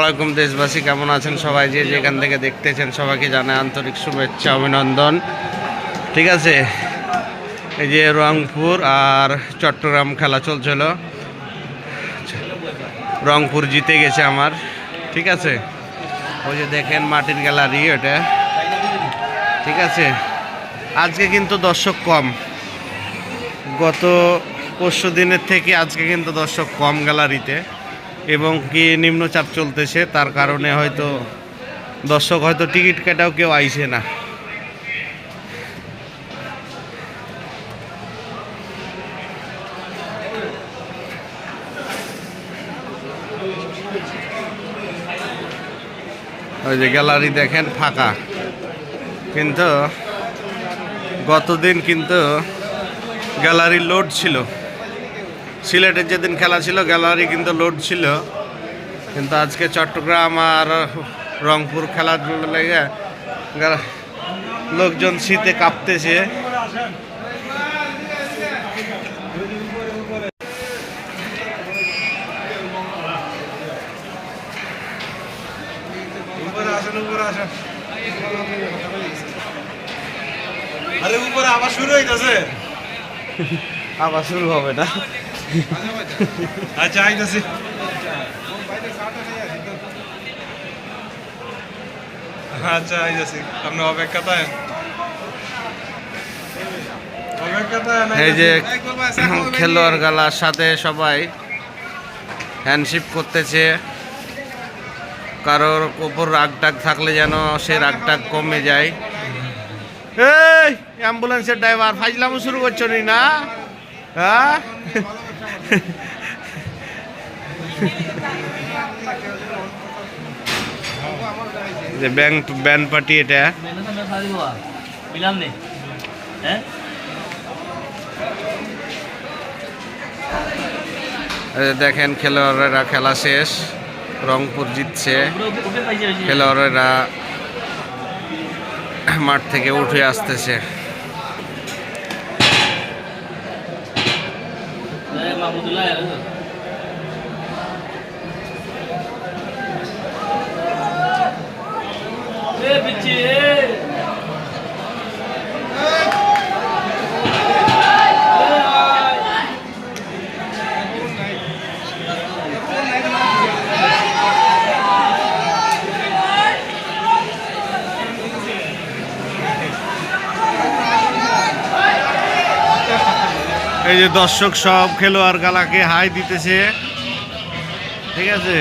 আসসালামু আলাইকুম দেশবাসী, কেমন আছেন সবাই? যে যেখান থেকে দেখতেছেন সবাইকে জানাই আন্তরিক শুভেচ্ছা অভিনন্দন। ঠিক আছে, এই যে রংপুর আর চট্টগ্রাম খেলা চলছিল, রংপুর জিতে গেছে আমার। ঠিক আছে, ওই যে দেখেন মাটির গ্যালারি ওটা। ঠিক আছে, আজকে কিন্তু দর্শক কম, গত পরশু দিনের থেকে আজকে কিন্তু দর্শক কম গ্যালারিতে, এবং কি নিম্নচাপ চলতেছে, তার কারণে হয়তো দর্শক হয়তো টিকিট কাটাও কেউ আইছে না। ওই যে গ্যালারি দেখেন ফাঁকা, কিন্তু গতদিন কিন্তু গ্যালারি লোড ছিল। সিলেটের যেদিন খেলা ছিল গ্যালারি কিন্তু লোড ছিল, কিন্তু আজকে চট্টগ্রাম আর রংপুর খেলার লেগে লোকজন শীতে কাঁপতেছে। আরে উপরে আবার শুরু হইতাছে, আবার শুরু হবে না। আচ্ছা আইতাছি। আচ্ছা আইতাছি, আপনি অপেক্ষাতায় এই যে খেলোয়াড় গালার সাথে সবাই হ্যান্ডশিপ করতেছে, কারোর উপর রাগটাগ থাকলে যেন সে রাগটাগ কমে যায়। এই অ্যাম্বুলেন্সের ড্রাইভার ফাইজলামও শুরু করছো নি না? হ্যাঁ, যে ব্যান্ড পার্টি এটা। দেখেন খেলোয়াড়েরা খেলা শেষ, রংপুর জিতছে। খেলোয়াড়েরা মাঠ থেকে উঠে আসতেছে। এই যে দর্শক সব খেলোয়াড় গালাকে হাই দিতেছে। ঠিক আছে।